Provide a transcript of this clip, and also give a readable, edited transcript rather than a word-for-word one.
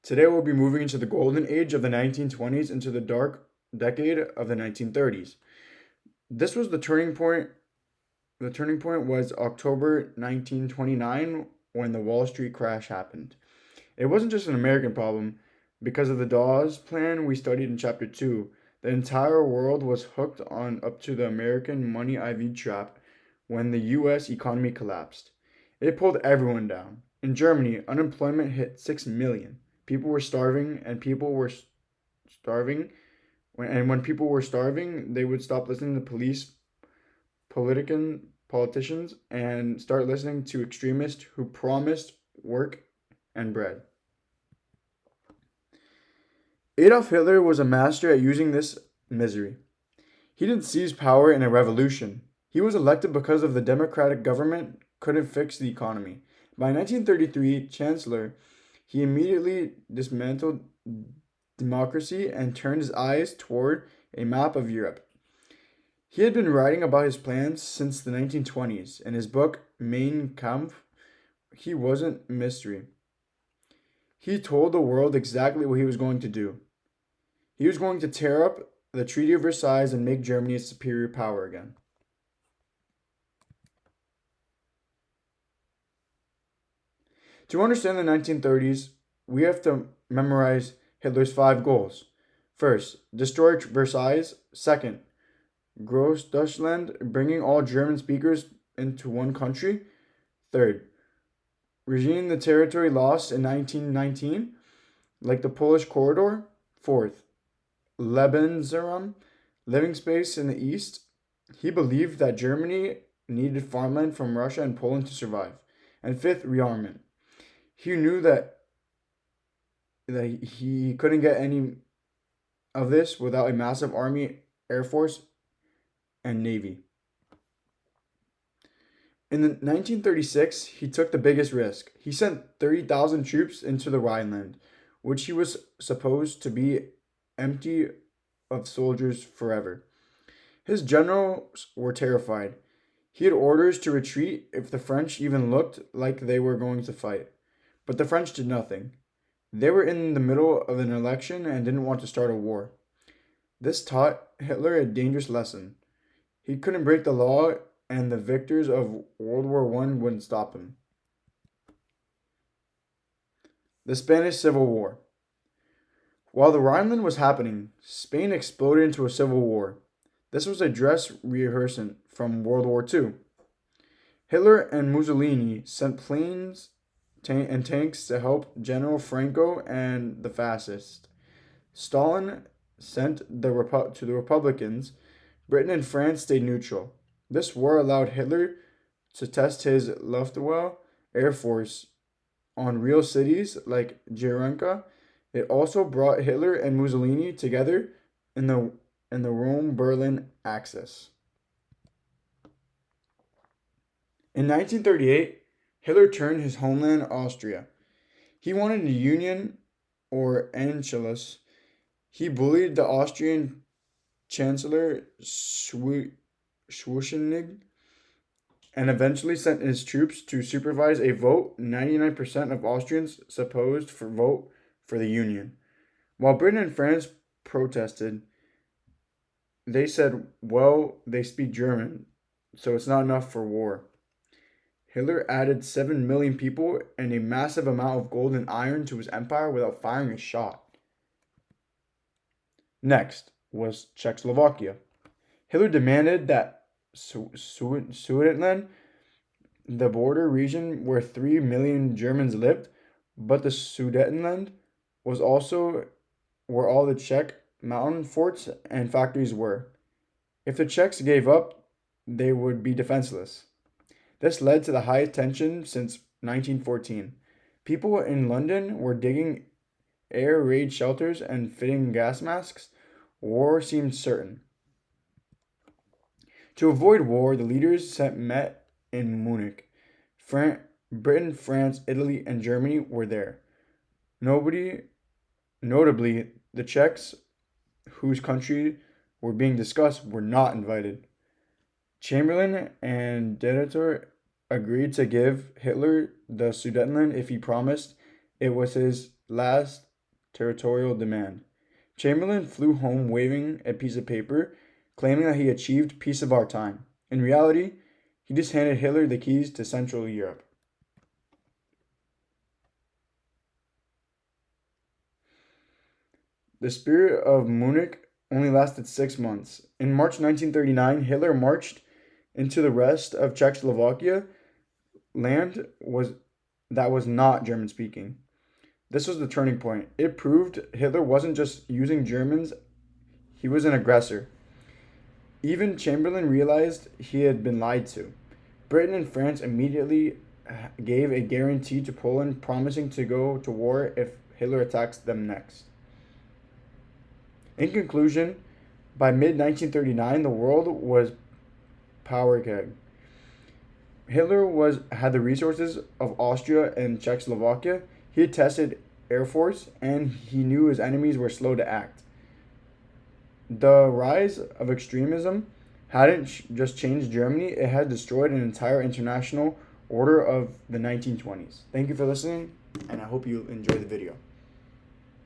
Today we'll be moving into the golden age of the 1920s into the dark decade of the 1930s. This was the turning point. The turning point was October 1929 when the Wall Street crash happened. It wasn't just an American problem. Because of the Dawes Plan we studied in Chapter 2, the entire world was hooked on up to the American money IV trap when the US economy collapsed. It pulled everyone down. In Germany, unemployment hit 6 million. People were starving, and people were starving. When people were starving, they would stop listening to police, politicians, and start listening to extremists who promised work and bread. Adolf Hitler was a master at using this misery. He didn't seize power in a revolution. He was elected because of the democratic government couldn't fix the economy. By 1933, Chancellor, he immediately dismantled democracy and turned his eyes toward a map of Europe. He had been writing about his plans since the 1920s. In his book, Mein Kampf, he wasn't mystery. He told the world exactly what he was going to do. He was going to tear up the Treaty of Versailles and make Germany a superior power again. To understand the 1930s, we have to memorize Hitler's five goals. First, destroy Versailles. Second, Großdeutschland, bringing all German speakers into one country. Third, regaining the territory lost in 1919, like the Polish corridor. Fourth, Lebensraum, living space in the east. He believed that Germany needed farmland from Russia and Poland to survive. And fifth, rearmament. He knew that he couldn't get any of this without a massive army, air force, and navy. In 1936, he took the biggest risk. He sent 30,000 troops into the Rhineland, which he was supposed to be empty of soldiers forever. His generals were terrified. He had orders to retreat if the French even looked like they were going to fight. But the French did nothing. They were in the middle of an election and didn't want to start a war. This taught Hitler a dangerous lesson. He couldn't break the law, and the victors of World War I wouldn't stop him. The Spanish Civil War. While the Rhineland was happening, Spain exploded into a civil war. This was a dress rehearsal from World War II. Hitler and Mussolini sent planes and tanks to help General Franco and the fascists. Stalin sent to the Republicans. Britain and France stayed neutral. This war allowed Hitler to test his Luftwaffe Air Force on real cities like Guernica. It also brought Hitler and Mussolini together in the Rome-Berlin axis. In 1938, Hitler turned his homeland Austria. He wanted a union or Anschluss. He bullied the Austrian Chancellor Schwarzenegger and eventually sent his troops to supervise a vote 99% of Austrians supposed for vote for the Union. While Britain and France protested, they said, well, they speak German, so it's not enough for war. Hitler added 7 million people and a massive amount of gold and iron to his empire without firing a shot. Next was Czechoslovakia. Hitler demanded that Sudetenland, the border region where 3 million Germans lived, but the Sudetenland was also where all the Czech mountain forts and factories were. If the Czechs gave up, they would be defenseless. This led to the highest tension since 1914. People in London were digging air raid shelters and fitting gas masks. War seemed certain. To avoid war, the leaders met in Munich. Britain, France, Italy, and Germany were there. Notably, the Czechs, whose country were being discussed, were not invited. Chamberlain and Dictator agreed to give Hitler the Sudetenland if he promised it was his last territorial demand. Chamberlain flew home waving a piece of paper, claiming that he achieved peace of our time. In reality, he just handed Hitler the keys to Central Europe. The spirit of Munich only lasted 6 months. In March 1939, Hitler marched into the rest of Czechoslovakia, land that was not German speaking. This was the turning point. It proved Hitler wasn't just using Germans, he was an aggressor. Even Chamberlain realized he had been lied to. Britain and France immediately gave a guarantee to Poland, promising to go to war if Hitler attacks them next. In conclusion, by mid 1939, the world was power keg. Hitler had the resources of Austria and Czechoslovakia. He had tested air force, and he knew his enemies were slow to act. The rise of extremism hadn't just changed Germany, it had destroyed an entire international order of the 1920s. Thank you for listening, and I hope you enjoy the video.